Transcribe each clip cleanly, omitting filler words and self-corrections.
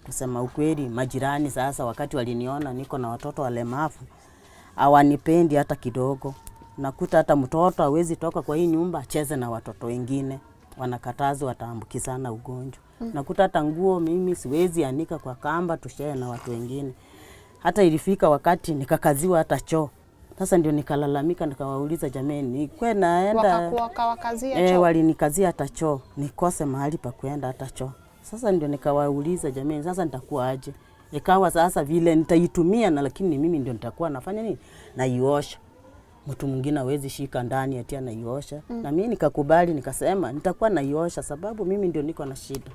kusema ukweli. Majirani sasa wakati waliniona niko na watoto walemavu hawanipendi hata kidogo. Nakuta hata mtoto hawezi toka kwa hii nyumba acheze na watoto wengine, wanakatazwa wataambukizana ugonjwa. Nakuta hata nguo mimi siwezi anika kwa kamba tushare na watu wengine. Hata ilifika wakati nikakaziwa hata choo. Sasa ndio nikalalamika, nikawauliza jameni, kwe naenda wakawakazia choo. Walinikazia hata choo, nikose mahali pa kuenda hata choo. Sasa ndio nikawauliza jameni, sasa nitakuwa aje? Ikawa sasa vile nitaitumia na lakini mimi ndio nitakuwa nafanya nini? Naiosha. Mtu mwingine hawezi shika ndani ati anaiosha. Na mimi nikakubali, nikasema nitakuwa naiosha sababu mimi ndio niko na shida.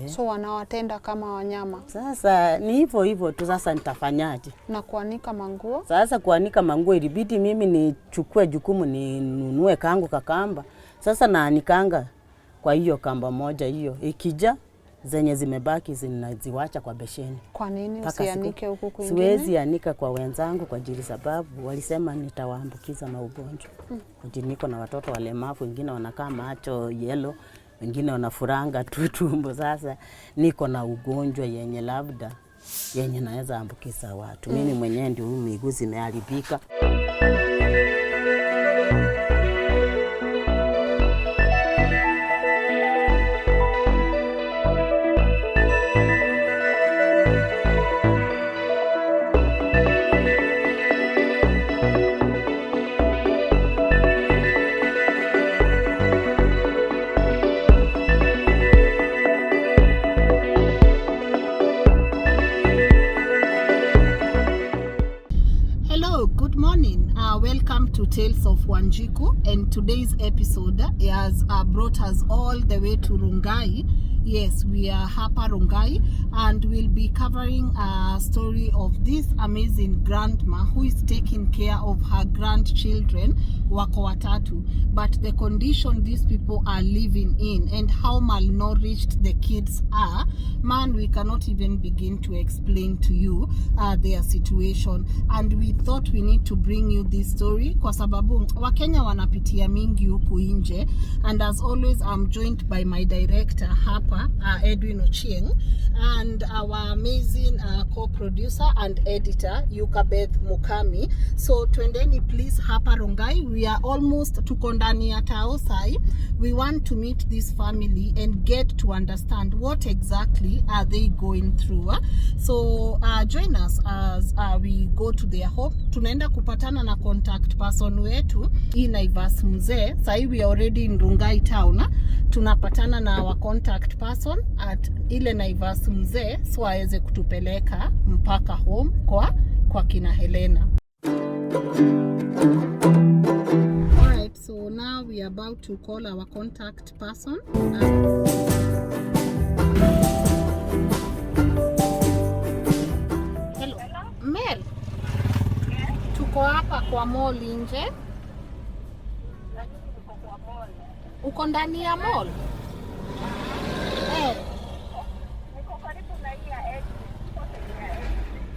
So wanawatenda kama wanyama. Sasa ni hivyo tu, sasa nitafanyaje? Na kuanika manguo? Sasa kuanika manguo ilibidi mimi nichukue jukumu ninunue kangu kakamba. Sasa naanikanga kwa hiyo kamba moja hiyo. Ikija zenye zimebaki zinaziwacha kwa besheni. Kwa nini usianike huku kwingine? Siwezi anika kwa wenzangu kwa ajili sababu walisema nitawaambukiza maugonjwa. Kwa ajili niko na watoto walemavu, wengine wanakaa macho yellow, wengine wanafuranga tumbo. Sasa niko na ugonjwa yenye labda yenye naweza ambukiza watu. Mimi mwenyewe ndio miguu zimeharibika. Welcome to Tales of Wanjiku, and today's episode has brought us all the way to Rongai. Yes, we are Hapa Rongai, and we'll be covering a story of this amazing grandma who is taking care of her grandchildren, wako watatu, but the condition these people are living in and how malnourished the kids are, man, we cannot even begin to explain to you their situation. And we thought we need to bring you this story kwa sababu Wakenya wanapitia mingi huku nje, and as always I'm joined by my director hapa, Edwin Ochieng, and our amazing co-producer and editor Yukabeth Mukami. So twendeni please Hapa Rongai. We are almost tuko ndani ya Taosai. We want to meet this family and get to understand what exactly are they going through. So join us as we go to their home. Tunaenda kupatana na contact person wetu hii Naivas Mzee. Sai we are already in Rongai town. Tunapatana na our contact person at ile Naivas Mzee, so aweze kutupeleka mpaka home kwa kina Helena. Alright, so now we are about to call our contact person. Hello. Mel. Tuko hapa kwa mall nje. Uko ndani ya mall? Niko karibu na exit.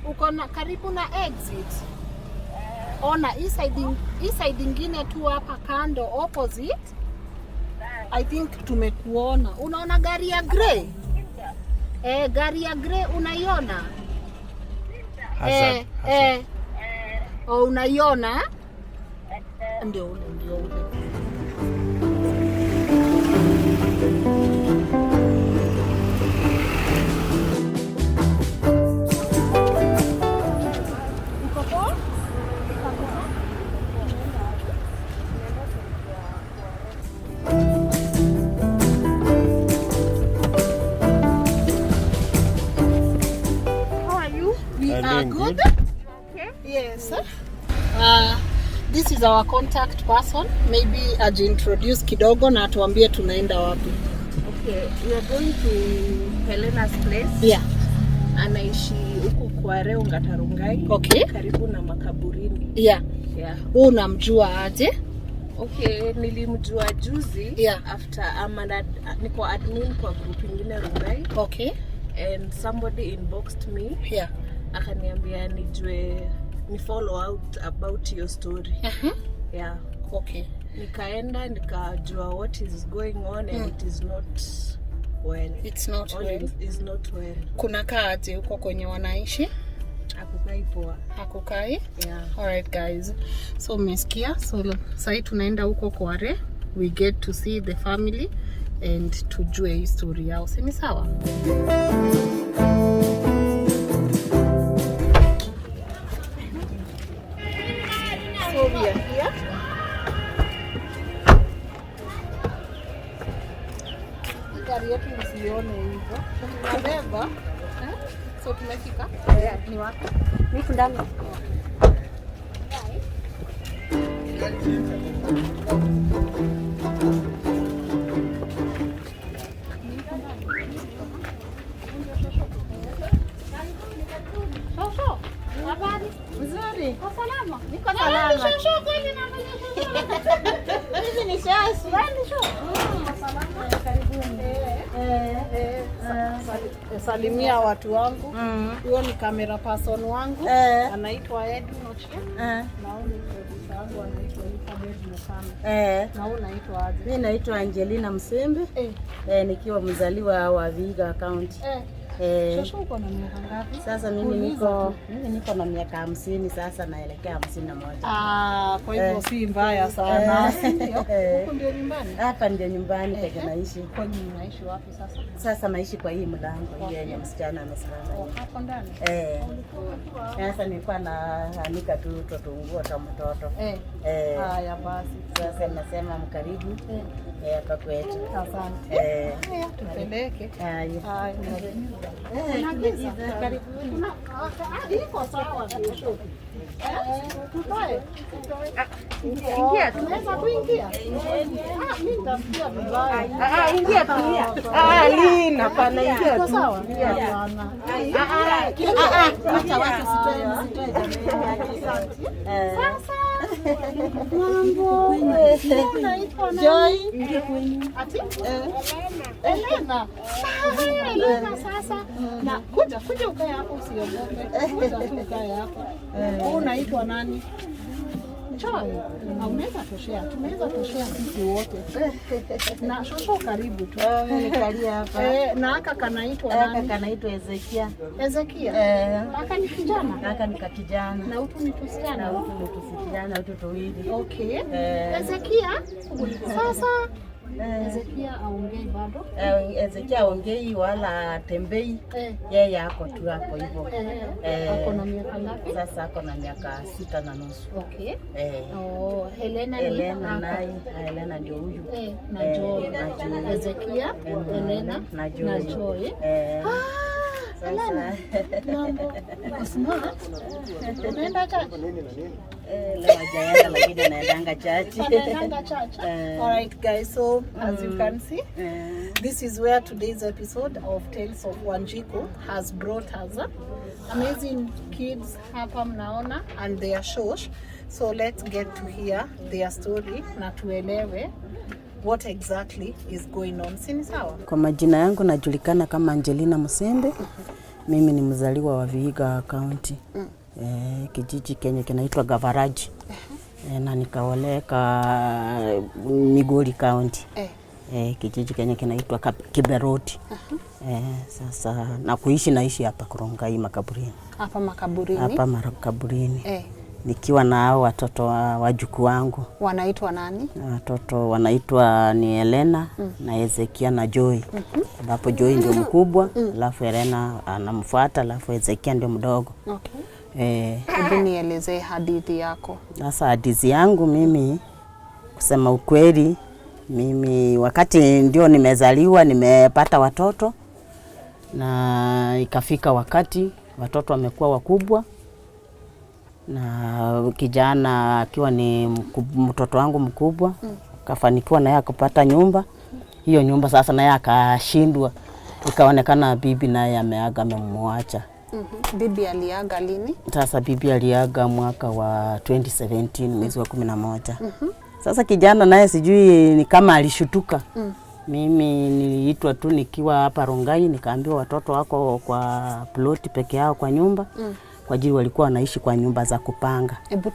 Uko na karibu na exit? Ona hii side ingine tu hapa kando opposite. I think tumekuona. Unaona gari ya grey? Gari ya grey unaiona? Oh, unaiona? Ndio ule. Good. Okay. Yes. This is our contact person. Maybe ajiintroduce kidogo na atuambie tunaenda wapi. Okay, we are going to Helena's place. Yeah. Anaishi huko kwa Rongai Rongai. Okay. Karibu na makaburini. Yeah. Yeah. Unamjua aje? Okay, nilimjua juzi. Yeah. After niko admin kwa group ingine Rongai. Okay. And somebody inboxed me. Yeah. Akaniambia ni follow out about your story. Yeah. Okay. Nikaenda nikajua what is going on and it is not well. It's not well. It's not well. Kuna kaaje huko kwenye wanaishi? Hakukai poa. Hakukai? Yeah. Alright guys. So mmesikia. So sasa tunaenda huko Kware. We get to see the family and tujue history yao. Si ni sawa? So we are here. Gari yetu msione hivyo. Tunabeba. So tumefika. Ni wapi? Niko ndani. Shosho, habari? Nzuri. Kwa salama? Niko salama. Shosho kweli na hivi ni shasi. Wewe shosho. Kwa salama. Karibuni. Salimia watu wangu. Huyo ni camera person wangu. Anaitwa Edu Noche. Na huyo ni producer wangu anaitwa Elizabeth Mukami. Na huyo anaitwa aje? Mimi naitwa Angelina Msembe. Nikiwa mzaliwa wa Vihiga County. Shosho uko na miaka ngapi? Sasa mimi niko na miaka 50 sasa naelekea 51. Kwa hivyo si mbaya sana. Huko ndio nyumbani? Hapa ndio nyumbani peke naishi. Kwa nini unaishi wapi sasa? Sasa naishi kwa hii mlango hii yenye msichana amesimama. Hapo ndani? Sasa nilikuwa naanika tu nguo za mtoto. Haya basi. Sasa nasema mkaribu hapa kwetu. Asante. Tupeleke. Haya. Karibuni. Iko sawa kesho. Tutoe. Ingia, tunaweza kuingia. Mimi nitafikia vibaya. Ingia tu. Lina pana ingia tu. Sawa. Hapana. Acha watu sitoe jamii. Sasa mambo. Joy. Ati? Elena. Elena sasa. Na kuja ukae hapo usiogope. Kuja tu ukae hapo. Unaitwa nani? Joy. Unaweza toshea. Tunaweza toshea sisi wote. Na shosho karibu tu. Nikalia hapa. Na aka kanaitwa nani? Aka kanaitwa Ezekia. Ezekia? Aka ni kijana? Aka ni kijana. Na utu ni tusiana? Na utu ni tusiana, utu tuwili. Okay. Ezekia? Sasa Ezekia aongei bado? Ezekia aongei wala tembei. Yeye ako tu hapo hivyo. Ako na miaka ngapi? Sasa ako na miaka 6 na nusu. Okay. Helena Helena ndio huyu. Na Joy. Ezekia, Helena na Joy. Helena. Mambo. Smart. Unaenda church? Leo hajaenda lakini anaendanga church. Anaendanga church. Alright guys, so as you can see, this is where today's episode of Tales of Wanjiku has brought us. Amazing kids hapa mnaona and their shosh. So let's get to hear their story na tuelewe what exactly is going on. Sini sawa? Kwa majina yangu najulikana kama Angelina Msembe. Mimi ni mzaliwa wa Vihiga County. Kijiji Kenya kinaitwa Gavaraji. Na nikaoleka Migori County. Kijiji Kenya kinaitwa Kiberoti. Sasa na naishi hapa Rongai makaburini. Hapa makaburini? Hapa makaburini. Nikiwa na hao watoto wajukuu wangu. Wanaitwa nani? Watoto wanaitwa ni Helena na Ezekia na Joy. Ambapo Joy ndio mkubwa, alafu Helena anamfuata, alafu Ezekia ndio mdogo. Okay. Hebu nielezee hadithi yako. Sasa hadithi yangu mimi kusema ukweli, mimi wakati ndio nimezaliwa, nimepata watoto na ikafika wakati watoto wamekuwa wakubwa. Na kijana akiwa ni mtoto wangu mkubwa, kafanikiwa naye akapata nyumba. Hiyo nyumba sasa naye akashindwa. Ikaonekana bibi naye ameaga, amemwacha. Bibi aliaga lini? Sasa bibi aliaga mwaka wa 2017 mwezi wa 11. Sasa kijana naye sijui ni kama alishutuka. Mimi niliitwa tu nikiwa hapa Rongai, nikaambiwa watoto wako kwa ploti peke yao kwa nyumba. Kwa ajili walikuwa wanaishi kwa nyumba za kupanga. Hebu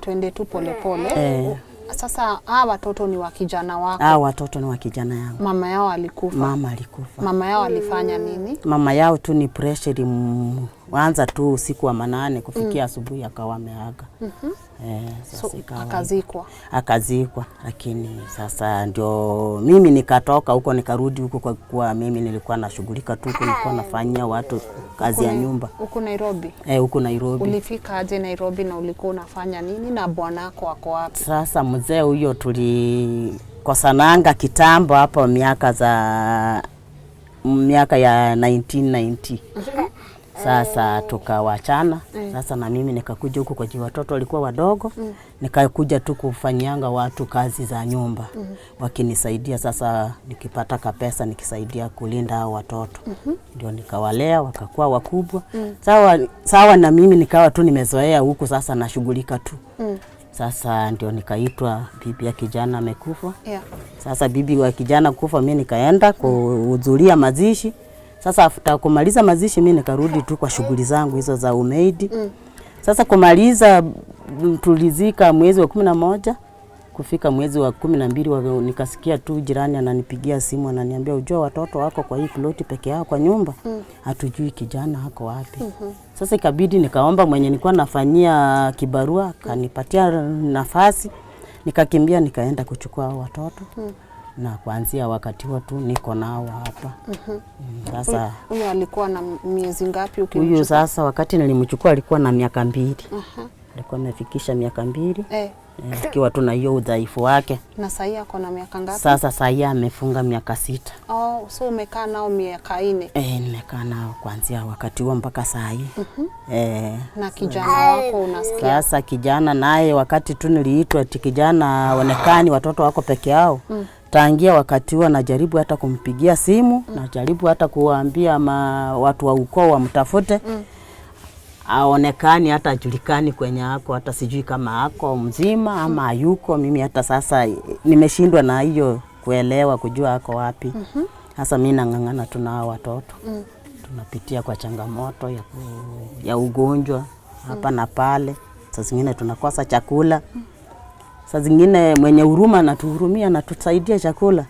tuende tu pole pole. Sasa hawa watoto ni wa kijana wako? Hawa watoto ni wa kijana yangu. Mama yao alikufa? Mama alikufa. Mama yao alifanya nini? Mama yao tu ni pressure wanza tu usiku wa manane kufikia asubuhi akawa ameaga. Sasa So, akazikwa? Akazikwa, lakini sasa ndio mimi nikatoka huko nikarudi huko kwa kuwa mimi nilikuwa nashughulika tu, nilikuwa nafanyia watu kazi ya nyumba. Huko Nairobi? Huko Nairobi. Ulifika aje Nairobi na ulikuwa unafanya nini na bwanako wako wapi? Sasa mzee huyo tulikosananga kitambo hapo miaka ya 1990. Sasa tukawachana. Sasa na mimi nikakuja huko kwa watoto walikuwa wadogo. Nikakuja tu kufanyanga watu kazi za nyumba. Wakinisaidia sasa nikipata kapesa nikisaidia kulinda hao watoto. Ndio nikawalea wakakuwa wakubwa. Sawa na mimi nikawa tu nimezoea huku sasa nashughulika tu. Sasa ndio nikaitwa bibi ya kijana amekufa. Sasa bibi wa kijana kufa mimi nikaenda kuhudhuria mazishi. Sasa after kumaliza mazishi mimi nikarudi tu kwa shughuli zangu hizo za umaid. Sasa kumaliza tulizika mwezi wa 11, kufika mwezi wa 12 nikasikia tu jirani ananipigia simu ananiambia ujua watoto wako kwa hii ploti peke yao kwa nyumba. Hatujui kijana hako wapi. Sasa ikabidi nikaomba mwenye nilikuwa nafanyia kibarua kanipatia nafasi. Nikakimbia nikaenda kuchukua watoto. Na kuanzia wakati huo tu niko nao hapa. Sasa huyo alikuwa na miezi ngapi ukimchukua? Huyo sasa wakati nilimchukua alikuwa na miaka 2. Alikuwa amefikisha miaka 2. Akiwa tu na hiyo udhaifu wake. Na sasa ako na miaka ngapi? Sasa sasa amefunga miaka 6. So umekaa nao miaka 4? Nimekaa nao kuanzia wakati huo mpaka saa hii. Na kijana wako unasikia? Sasa kijana naye wakati tu niliitwa kijana onekani watoto wako peke yao. Tangia wakati huo najaribu hata kumpigia simu, najaribu hata kuwaambia watu wa ukoo wamtafute. Aonekani hata ajulikani kwenye ako, hata sijui kama ako mzima ama hayuko. Mimi hata sasa nimeshindwa na hiyo kuelewa kujua ako wapi. Sasa mimi nang'ang'ana tu na watoto. Tunapitia kwa changamoto ya ugonjwa hapa na pale. Sasa zingine tunakosa chakula. Sasa zingine mwenye huruma anatuhurumia na tusaidia chakula.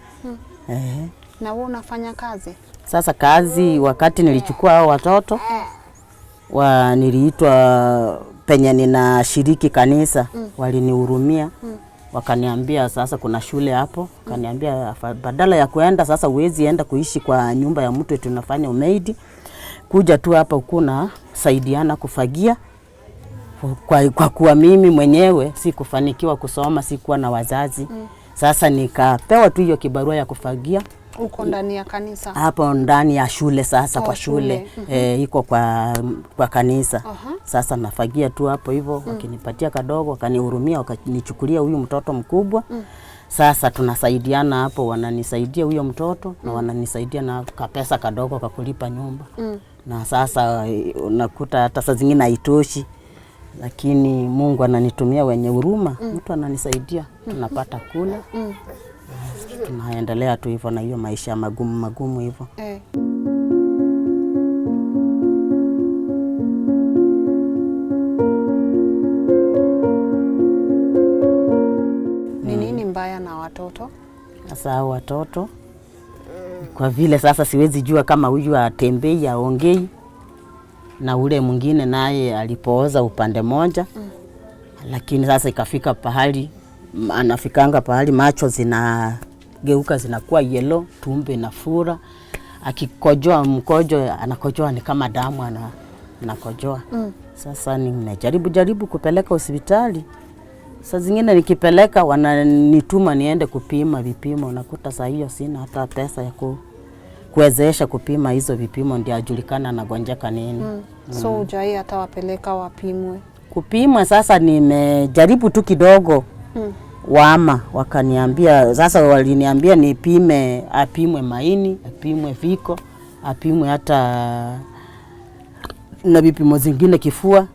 Na wewe unafanya kazi? Sasa kazi wakati nilichukua hao watoto niliitwa penye ninashiriki kanisa. Walinihurumia. Wakaniambia sasa kuna shule hapo. Wakaniambia badala ya kuenda sasa uwezi enda kuishi kwa nyumba ya mtu tunafanya umaid. Kuja tu hapa ukuna saidiana kufagia. Kwa kuwa mimi mwenyewe si kufanikiwa kusoma, si kuwa na wazazi. Sasa nikapewa tu hiyo kibarua ya kufagia. Uko ndani ya kanisa? Hapo ndani ya shule sasa. Kwa shule. Iko kwa kanisa. Sasa nafagia tu hapo hivyo. Wakinipatia kadogo, wakanihurumia, wakanichukulia huyu mtoto mkubwa. Sasa tunasaidiana hapo, wananisaidia huyo mtoto na wananisaidia na kapesa kadogo kakulipa nyumba. Na sasa unakuta hata saa zingine haitoshi. Lakini Mungu ananitumia wenye huruma. Mtu ananisaidia. Tunapata kula. Tunaendelea tu hivyo na hiyo maisha magumu hivyo. Ni nini mbaya na watoto? Sasa watoto kwa vile sasa siwezi jua kama huyu atembei aongei na ule mwingine naye alipooza upande moja. Lakini sasa ikafika pahali anafikanga pahali macho zinageuka zinakuwa yellow, tumbo inafura. Akikojoa mkojo anakojoa ni kama damu anakojoa. Sasa ninajaribu kupeleka hospitali. Saa zingine nikipeleka wananituma niende kupima vipimo. Nakuta saa hiyo sina hata pesa ya kuwezesha kupima hizo vipimo ndio ajulikana anagonjeka nini. So hujai hata wapeleka wapimwe? Kupimwa sasa nimejaribu tu kidogo. Wama wakaniambia sasa waliniambia apimwe maini, apimwe viko, apimwe hata na vipimo zingine kifua.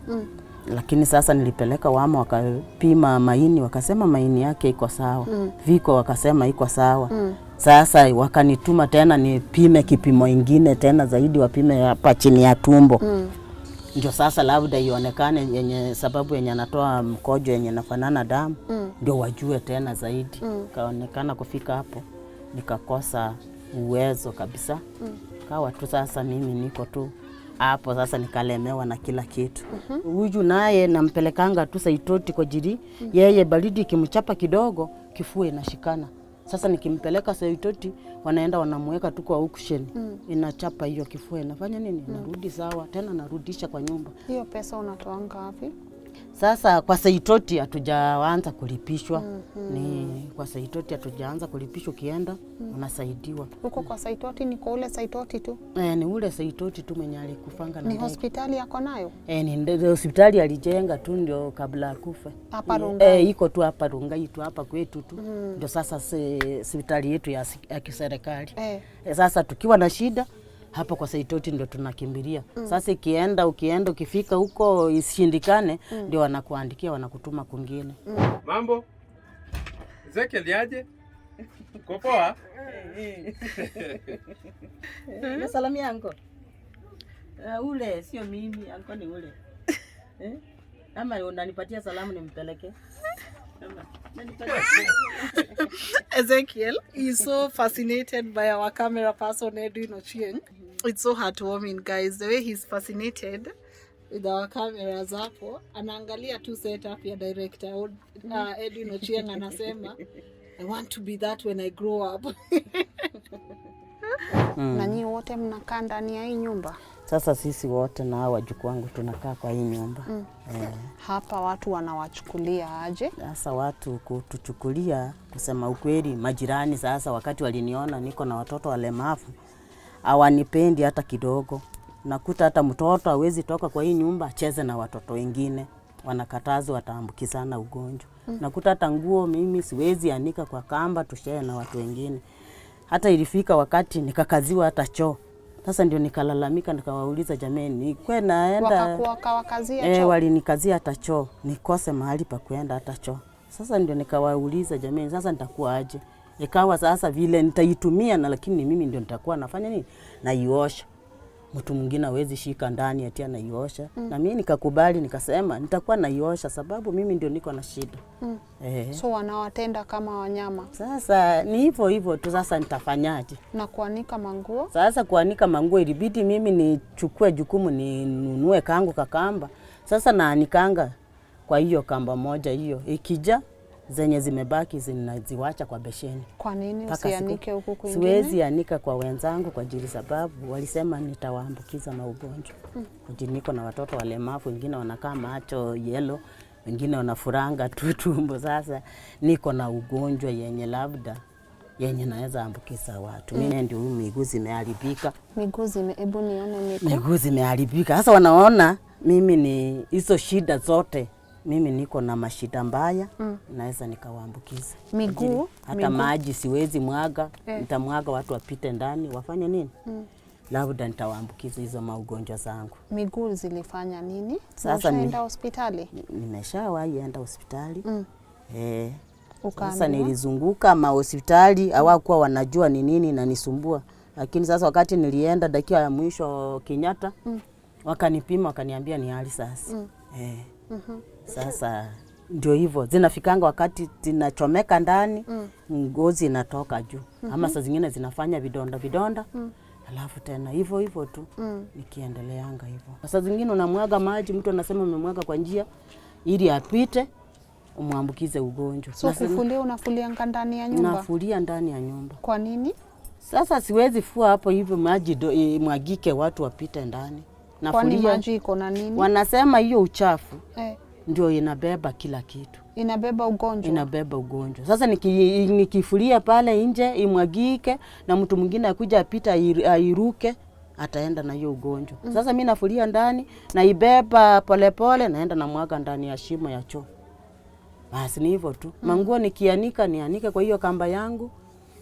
Lakini sasa nilipeleka wama wakapima maini, wakasema maini yake iko sawa. Viko wakasema iko sawa. Sasa wakanituma tena nipime kipimo ingine tena zaidi, wapime hapa chini ya tumbo. ndio sasa labda ionekane yenye sababu yenye anatoa mkojo yenye nafanana damu, ndio wajue tena zaidi. Kaonekana kufika hapo nikakosa uwezo kabisa. Kawa tu sasa mimi niko tu hapo sasa, nikalemewa na kila kitu. Huyu naye nampelekanga tu Saitoti kwa jiri, yeye baridi kimchapa kidogo kifua inashikana. Sasa nikimpeleka Saitoti wanaenda wanamweka tu kwa oxygen, inachapa hiyo kifua inafanya nini, narudi sawa tena, narudisha kwa nyumba. Hiyo pesa unatoanga wapi? Sasa kwa Saitoti hatujaanza kulipishwa. Ni kwa Saitoti hatujaanza kulipishwa, kienda unasaidiwa. Huko kwa Saitoti ni kwa ule Saitoti tu? Ni ule Saitoti tu mwenye alikufanga na ni hospitali yako nayo? Ni hospitali alijenga tu ndio kabla akufe. Hapa Rungai? Iko tu hapa Rungai tu hapa kwetu tu. Ndio sasa hospitali yetu ya kiserikali. Sasa tukiwa na shida hapa kwa Saitoti ndio tunakimbilia. Sasa ukienda ukifika huko isishindikane, ndio wanakuandikia wanakutuma kwingine. Mambo? Ezekiel aje? Uko poa? Nasalamia anko. Ule sio mimi, anko ni ule. Ama unanipatia salamu nimpeleke? Ezekiel is so fascinated by our camera person Edwin Ochieng. It's so heartwarming, guys, the way he's fascinated with our cameras hapo. Anaangalia tu setup ya director Edwin Ochieng, anasema I want to be that when I grow up. Na nyinyi wote mnakaa ndani ya hii nyumba? Sasa sisi wote na wajukuu wangu tunakaa kwa hii nyumba. Hapa watu wanawachukulia aje? Sasa watu kutuchukulia, kusema ukweli, majirani sasa wakati waliniona niko na watoto walemavu hawanipendi hata kidogo. Nakuta hata mtoto hawezi toka kwa hii nyumba acheze na watoto wengine, wanakatazwa wataambukizana ugonjwa. Nakuta hata nguo mimi siwezi anika kwa kamba tushare na watu wengine. Hata ilifika wakati nikakaziwa hata choo. Sasa ndio nikalalamika, nikawauliza jameni, kwe naenda wakawakazia choo? Walinikazia hata choo, nikose mahali pa kwenda hata choo. Sasa ndio nikawauliza jameni, sasa nitakuwa aje? Ikawa sasa vile nitaitumia, na lakini mimi ndio nitakuwa nafanya nini? Naiosha. Mtu mwingine hawezi shika ndani ati anaiosha. Na mimi nikakubali, nikasema nitakuwa naiosha sababu mimi ndio niko na shida. So wanawatenda kama wanyama. Sasa ni hivyo tu, sasa nitafanyaje? Na kuanika manguo? Sasa kuanika manguo ilibidi mimi nichukue jukumu ninunue kangu kakamba. Sasa naanikanga kwa hiyo kamba moja hiyo. Ikija zenye zimebaki zinaziwacha kwa besheni. Kwa nini usianike huku kwingine? Siwezi anika kwa wenzangu kwa ajili sababu walisema nitawaambukiza maugonjwa. Niko na watoto walemavu, wengine wanakaa macho yellow, wengine wanafuranga tu tumbo. Sasa niko na ugonjwa yenye labda yenye naweza ambukiza watu. Mimi ndio miguu zimeharibika. Hebu nione miguu zimeharibika. Sasa wanaona mimi ni hizo shida zote. Mimi niko na mashida mbaya, naweza nikawaambukiza. Miguu? Hata maji siwezi mwaga, nitamwaga watu wapite ndani, wafanye nini? Labda nitawaambukiza hizo maugonjwa zangu. Miguu zilifanya nini? Sasa nenda hospitali? Nimeshawahi enda hospitali. Ukaambiwa? Sasa nilizunguka mahospitali, hawakuwa wanajua ni nini na nisumbua. Lakini sasa wakati nilienda dakika ya mwisho Kenyatta, wakanipima wakaniambia ni hali sasa. Sasa ndio hivyo, zinafikanga wakati zinachomeka ndani, ngozi inatoka juu. Ama saa zingine zinafanya vidonda. Alafu tena hivyo tu nikiendeleanga hivyo. Saa zingine unamwaga maji, mtu anasema umemwaga kwa njia ili apite umwambukize ugonjwa. So kufulia, unafulia ndani ya nyumba? Nafulia ndani ya nyumba. Kwa nini? Sasa siwezi fua hapo hivyo maji mwagike watu wapite ndani. Kwani maji iko na nini? Wanasema hiyo uchafu ndio inabeba kila kitu. Inabeba ugonjwa? Inabeba ugonjwa. Sasa nikifulia pale nje imwagike na mtu mwingine akuja apita airuke, ataenda na hiyo ugonjwa. Sasa mimi nafulia ndani na ibeba polepole, naenda na mwaga ndani ya shimo ya choo. Basi ni hivyo tu. Manguo nikianika nianike kwa hiyo kamba yangu.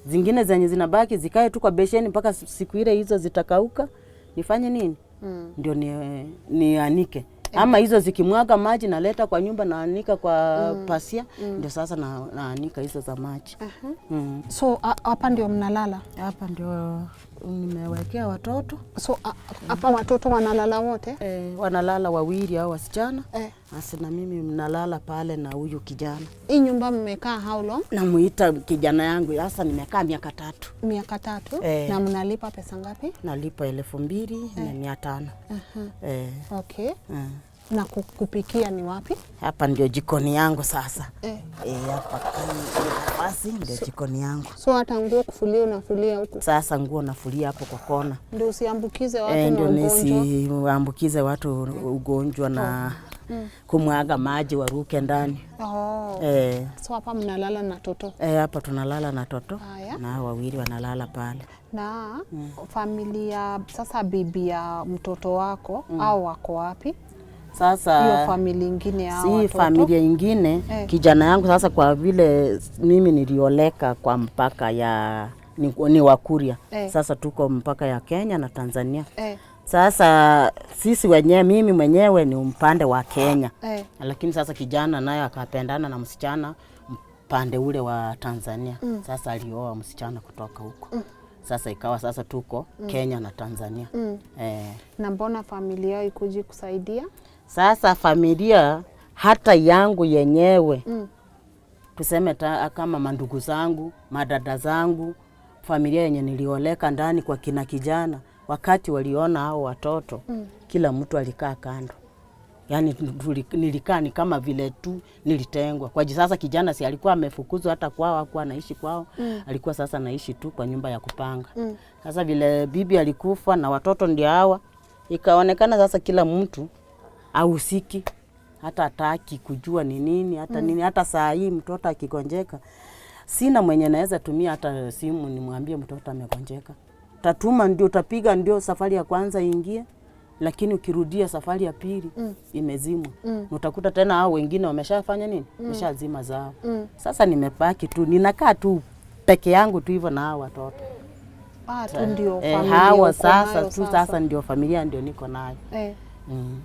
Zingine zenye zinabaki zikae tu kwa besheni mpaka siku ile hizo zitakauka. Nifanye nini? Ndio nianike. Ama hizo zikimwaga maji naleta kwa nyumba naanika kwa pasia, ndio sasa naanika hizo za maji. So hapa ndio mnalala? Hapa ndio nimewekea watoto. So hapa watoto wanalala wote? Wanalala wawili au wasichana. Basi na mimi mnalala pale na huyu kijana. Hii nyumba mmekaa how long? Namuita kijana yangu, sasa nimekaa miaka 3. Miaka 3? Na mnalipa pesa ngapi? Nalipa 2,500. Okay. Na kupikia ni wapi? Hapa ndio jikoni yangu sasa. Hapa basi ndio jikoni yangu. So hata nguo kufulia unafulia huko? Sasa nguo nafulia hapo kwa kona. Ndio usiambukize watu na ugonjwa? Ndio nisiambukize watu ugonjwa na kumwaga maji waruke ndani. So hapa mnalala na toto? Hapa tunalala na toto. Na wawili wanalala pale. Na familia sasa, bibi ya mtoto wako au wako wapi? Sasa hiyo familia nyingine hao watoto? Si familia nyingine. Kijana yangu sasa, kwa vile mimi nilioleka kwa mpaka ya ni Wakuria. Sasa tuko mpaka ya Kenya na Tanzania. Sasa sisi wenyewe, mimi mwenyewe ni mpande wa Kenya. Lakini sasa kijana naye akapendana na msichana mpande ule wa Tanzania. Sasa alioa msichana kutoka huko. Sasa ikawa sasa tuko Kenya na Tanzania. Na mbona familia ikuji kusaidia? Sasa familia hata yangu yenyewe, tuseme kama mandugu zangu, madada zangu, familia yenye nilioleka ndani kwa kina kijana, wakati waliona hao watoto, kila mtu alikaa kando. Yani nilikaa ni kama vile tu nilitengwa. Kwa sasa kijana si alikuwa amefukuzwa hata kwao, hakuwa anaishi kwao. Alikuwa sasa anaishi tu kwa nyumba ya kupanga. Sasa vile bibi alikufa na watoto ndio hawa, ikaonekana sasa kila mtu ahusiki, hata hataki kujua ni nini, hata nini. Hata saa hii mtoto akigonjeka, sina mwenye naweza tumia hata simu nimwambie mtoto amegonjeka. Tatuma ndio utapiga ndio safari ya kwanza ingie, lakini ukirudia safari ya pili imezimwa. Utakuta tena hao wengine wameshafanya nini? Wameshazima zao. Sasa nimebaki tu, ninakaa tu peke yangu tu hivyo na hao watoto. Tu ndio familia hawa sasa tu sasa ndio familia ndio niko nayo.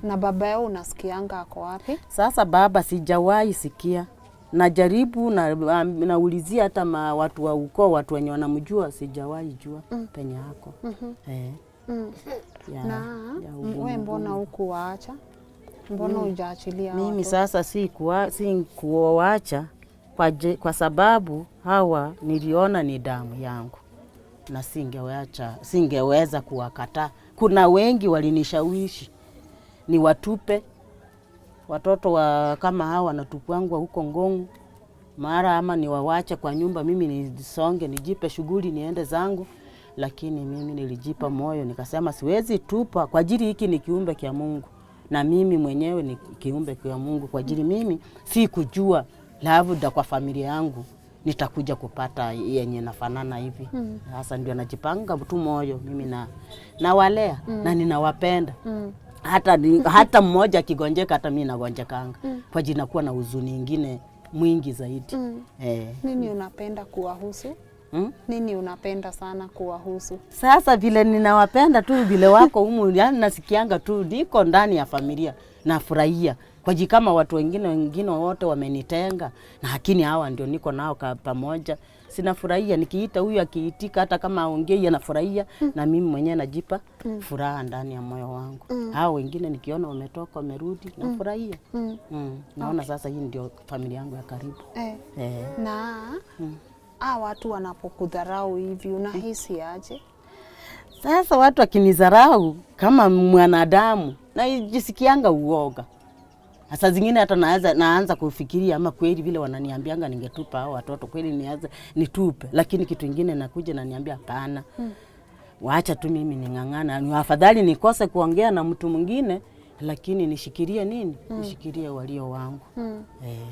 Na baba yao unasikianga ako wapi? Sasa baba sijawahi sikia. Najaribu naulizia hata watu wa ukoo, watu wenye wanamjua, sijawahi jua penye yako. Wewe mbona hukuwaacha? Mbona hujaachilia mimi watu? Sasa si kuwaacha kwa sababu hawa niliona ni damu yangu na singeweza kuwakataa. Kuna wengi walinishawishi ni watupe watoto kama hawa wanatupwangwa huko Ngong mara, ama ni wawache kwa nyumba, mimi nisonge nijipe shughuli niende zangu. Lakini mimi nilijipa moyo nikasema siwezi tupa, kwa ajili hiki ni kiumbe kia Mungu na mimi mwenyewe ni kiumbe kia Mungu. Kwa ajili mimi si kujua labda kwa familia yangu nitakuja kupata yenye nafanana hivi. Sasa ndio najipanga tu moyo mimi na walea na ninawapenda. Hata mmoja akigonjeka hata mimi nagonjekanga. Kwa ajili nakuwa na huzuni nyingine mwingi zaidi. Nini unapenda kuwahusu? Nini unapenda sana kuwahusu? Sasa vile ninawapenda tu vile wako humu, yani nasikianga tu niko ndani ya familia na furahia. Kwa jika kama watu wengine wote wamenitenga, na lakini hawa ndio niko nao pamoja. Sinafurahia nikiita huyu akiitika, hata kama aongei anafurahia, na mimi mwenyewe najipa furaha ndani ya moyo wangu. Hao wengine nikiona wametoka wamerudi nafurahia. Naona sasa hii ndio familia yangu ya karibu. Na watu wanapokudharau hivi unahisi aje? Sasa watu wakinidharau kama mwanadamu najisikianga uoga. Sasa zingine hata naanza kufikiria ama kweli vile wananiambianga ningetupa hao watoto kweli nianze nitupe, lakini kitu kingine nakuja na niambia hapana. Waacha tu mimi ningangana, ni afadhali nikose kuongea na mtu mwingine, lakini nishikirie nini? Nishikirie walio wangu.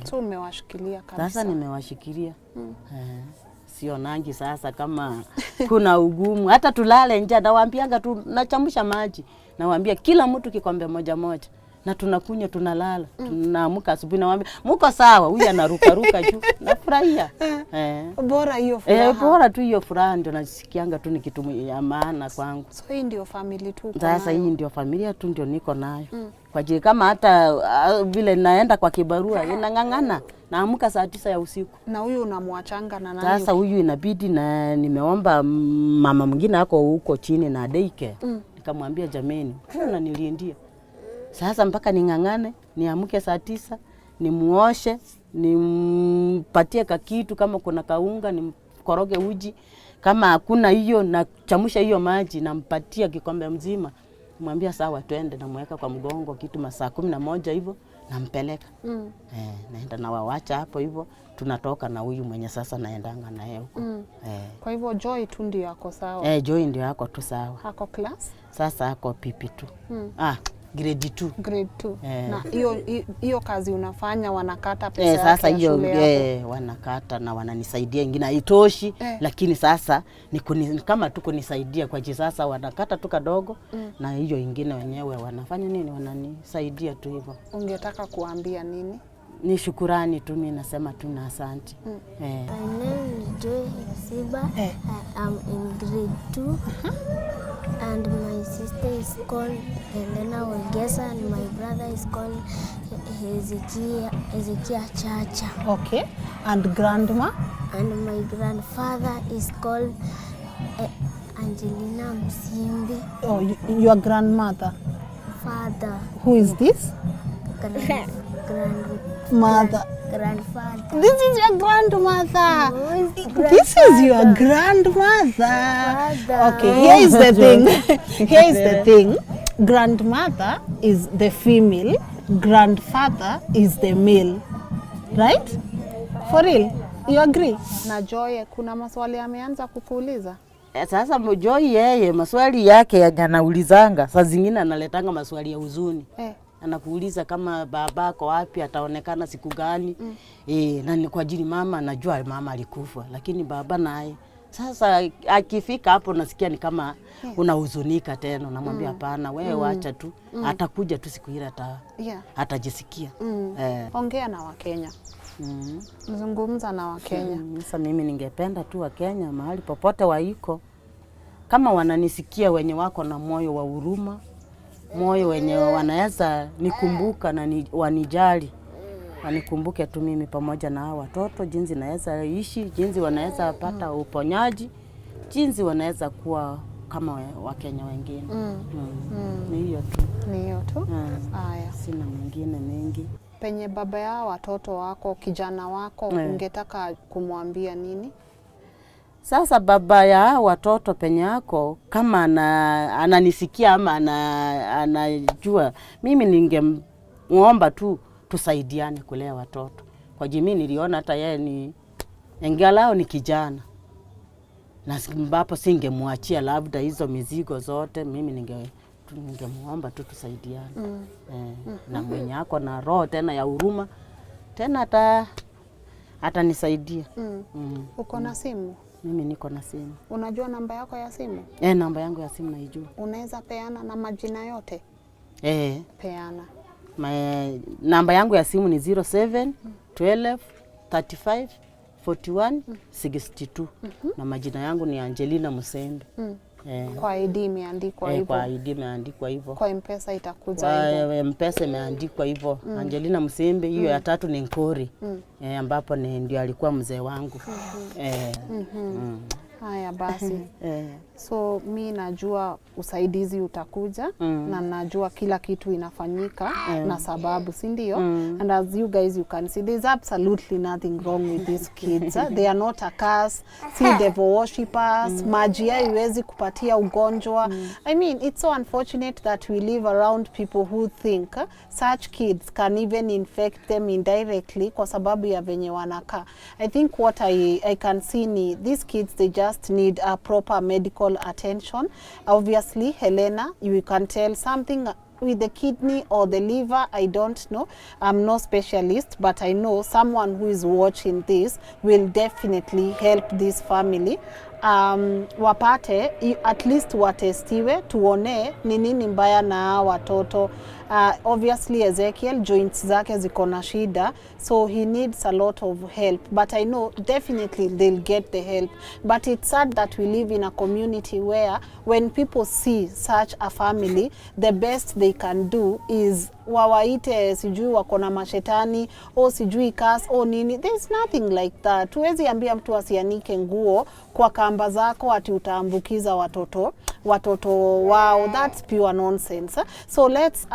So umewashikilia kabisa. Sasa nimewashikilia. Sio nangi sasa kama kuna ugumu, hata tulale nje nawaambianga tu nachamsha maji. Nawaambia kila mtu kikombe moja moja. Na tunakunywa tunalala. Tunaamka asubuhi nawaambia mko sawa, huyu anaruka juu. Nafurahia. Bora hiyo furaha. Bora tu hiyo furaha ndio nasikianga tu ni kitu ya maana kwangu. So hii ndio family tu. Sasa hii ndio familia tu ndio niko nayo. Kwa jili kama hata vile naenda kwa kibarua inang'ang'ana, naamka saa 9 ya usiku. Na huyu unamwachanga na nani? Sasa huyu inabidi, na nimeomba mama mwingine ako huko chini na daycare. Nikamwambia jameni, unanilindia. Sasa mpaka ning'ang'ane, niamke saa 9, nimuoshe, nimpatie kakitu, kama kuna kaunga nimkoroge uji. Kama hakuna hiyo, na chamusha hiyo maji, nampatia kikombe mzima. Mwambia sawa twende, namweka kwa mgongo kitu masaa 11 hivyo, nampeleka. Naenda na wawacha hapo hivyo, tunatoka na huyu mwenye sasa naendanga na yeye huko. Kwa hivyo Joy tu ndio yako sawa? Joy ndio yako tu sawa. Hako class? Sasa hako PP2. Grade 2. Grade 2. Na hiyo kazi unafanya wanakata pesa yake sasa ya shule hiyo wanakata na wananisaidia, ingine haitoshi. Lakini sasa ni kama tu kunisaidia kwa jiji, sasa wanakata tu kadogo na hiyo ingine wenyewe wanafanya nini, wananisaidia tu hivyo. Ungetaka kuambia nini? Ni shukurani tu, mimi nasema tu na asante. My name is Joy Siba. I am in grade 2. And my sister is called Helena Wegesa, and my brother is called Ezekiel Chacha. Okay. And grandma? And my grandfather is called Angelina Musimbi. Oh, your grandmother? Father. Who is this? Grandfather. This is your grandmother. No, this is your grandmother. Father. Okay, here is the thing. Here is the thing. Grandmother is the female, grandfather is the male. Right? For real? You agree? Na Joy, kuna maswali ameanza kukuuliza? Sasa Joy yeye maswali yake yanaulizanga, saa zingine analetanga maswali ya huzuni. Anakuuliza kama babako wapi, ataonekana siku gani. Na ni kwa ajili mama, najua mama alikufa, lakini baba naye. Sasa akifika hapo nasikia ni kama unahuzunika tena, namwambia hapana, wewe wacha tu, atakuja tu siku ile atajisikia. Ongea na Wakenya. Mzungumza na Wakenya. Sasa mimi ningependa tu Wakenya mahali popote waiko, kama wananisikia, wenye wako na moyo wa huruma, moyo wenye wanaweza nikumbuka na wanijali, wanikumbuke tu mimi pamoja na hao watoto, jinsi naweza ishi, jinsi wanaweza pata uponyaji, jinsi wanaweza kuwa kama Wakenya wengine. Ni hiyo tu. Ni hiyo tu? Haya. Sina mengine mengi. Penye baba ya watoto wako, kijana wako, ungetaka kumwambia nini? Sasa baba ya watoto penye yako, kama ananisikia ama anajua, mimi ningemuomba tu tusaidiane kulea watoto. Kwa jimi niliona hata yeye ni angalau ni kijana, na ambapo singemwachia labda hizo mizigo zote, mimi ningemuomba tu tusaidiane. Na mwenye yako na roho tena ya huruma, tena atanisaidia. Uko na simu? Mimi niko na simu. Unajua namba yako ya simu? Namba yangu ya simu naijua. Unaweza peana na majina yote? Peana. Namba yangu ya simu ni 07 12 35 41 62. Na majina yangu ni Angelina Musembe. Kwa ID imeandikwa hivyo? Kwa ID imeandikwa hivyo. Kwa M-Pesa itakuja hivyo? Kwa M-Pesa imeandikwa hivyo. Angelina Musembe, hiyo ya 3 ni Nkori. Ambapo ndio alikuwa mzee wangu. Haya basi. So mi najua usaidizi utakuja na najua kila kitu inafanyika na sababu, si ndio? And as you guys you can see, there's absolutely nothing wrong with these kids. They are not a curse, si devil worshippers. Maji haiwezi kupatia ugonjwa. I mean, it's so unfortunate that we live around people who think such kids can even infect them indirectly kwa sababu ya venye wanaka. I think what I can see ni these kids, they just need a proper medical attention. Obviously, Helena, you can tell something with the kidney or the liver, I don't know. I'm no specialist, but I know someone who is watching this will definitely help this family. Wapate, at least watestiwe, tuone ni nini mbaya na watoto. Obviously Ezekiel joints zake ziko na shida, so he needs a lot of help, but I know definitely they'll get the help. But it's sad that we live in a community where when people see such a family, the best they can do is wawaite sijui wako na mashetani o sijui kas o nini. There's nothing like that. Tuwezi ambia mtu asianike nguo kwa kamba zako ati utaambukiza watoto wao. That's pure nonsense. So let's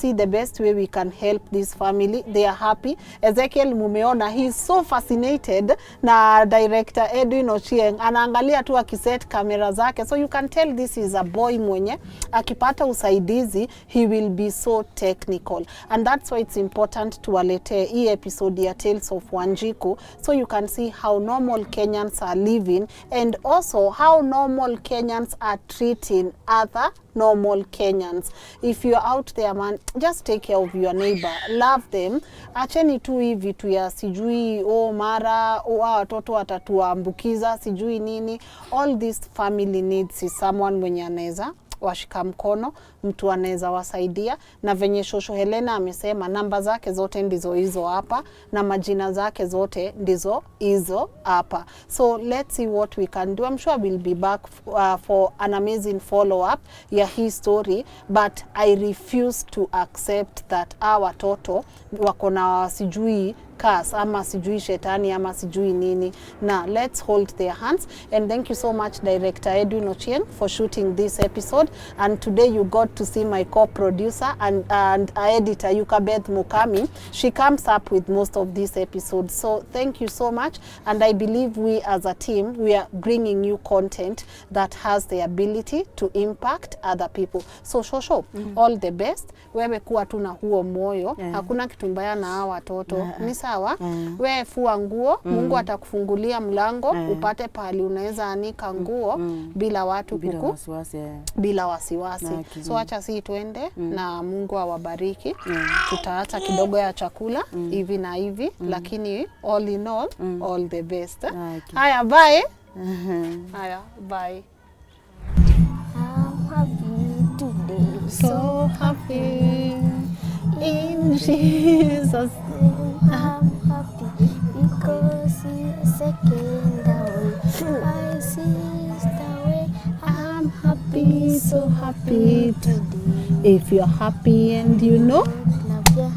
see the best way we can help this family. They are happy. Ezekiel mumeona, he's so fascinated na director Edwin Ochieng. Anaangalia tu akiset kamera zake, so you can tell this is a boy mwenye akipata usaidizi he will be so technical, and that's why it's important to walete hii episode ya Tales of Wanjiku, so you can see how normal Kenyans are living and also how normal Kenyans are treating other normal Kenyans. If you're out there, man, just take care of your neighbor, love them. Acheni tu hii vitu ya sijui mara watoto watatuambukiza sijui nini. All this family needs is someone mwenye anaweza washika mkono, mtu anaweza wasaidia. Na venye Shosho Helena amesema, namba zake zote ndizo hizo hapa na majina zake zote ndizo hizo hapa. So let's see what we can do. I'm sure we'll be back for an amazing follow-up ya hii story, but I refuse to accept that our watoto wako na sijui kas ama sijui shetani ama sijui nini. Now let's hold their hands, and thank you so much Director Edwin Ochieng for shooting this episode, and today you got to see my co-producer and editor Yukabeth Mukami. She comes up with most of these episodes, so thank you so much, and I believe we as a team, we are bringing you content that has the ability to impact other people. So Shosho, all the best. Wewe kuwa tu na huo moyo, hakuna kitu mbaya na hawa watoto. Ni sawa, wewe fua nguo, Mungu atakufungulia mlango, upate pahali unaweza anika nguo bila watu bila wasiwasi. So acha si tuende na Mungu awabariki. Tutaacha kidogo ya chakula hivi na hivi, lakini all in all the best. Haya, bye. Haya, bye. I'm happy today, So happy in Jesus. I'm happy because he's second away. My sister away. I'm happy, so happy Today, if you're happy and you know. clap your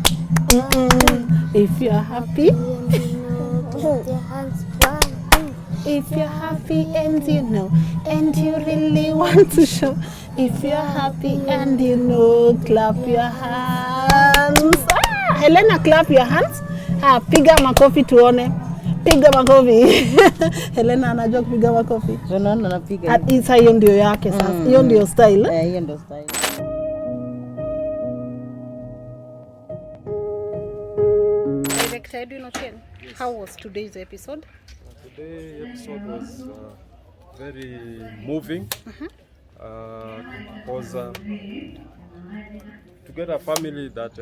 If you're happy, hands, you know, clap your hands. 1, 2. if you're happy and you know, and you really want to show. If you're happy and you know, clap your hands. Helena, clap your hands. Piga makofi tuone. Piga makofi. Helena anajua kupiga makofi. Unaona napiga. Isa hiyo ndio yake sasa. Hiyo ndio style. Hiyo ndio style. Director Edwin Ochieng, how was today's episode? Today's episode was very moving because to get a family that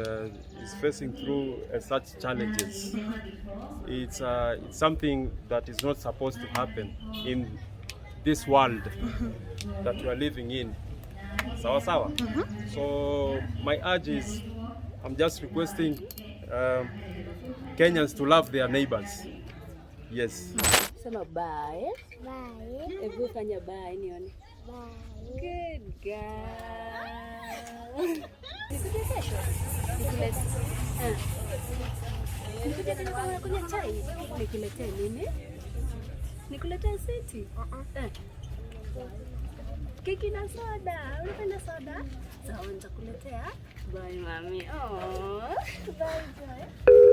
is facing through such challenges, it's something that is not supposed to happen in this world that we are living in. Sawa sawa. So my urge is, I'm just requesting Kenyans to love their neighbors. Yes. Sema bye. Bye. Hebu fanya bye nione. Bye. Good girl. Nikuje kesho? Nikuje kunywa chai? Nikuletee nini? Nikuletee siti? Keki na soda. Unapenda soda? Sawa, nitakuletea. Bye mami. Oh. Bye bye.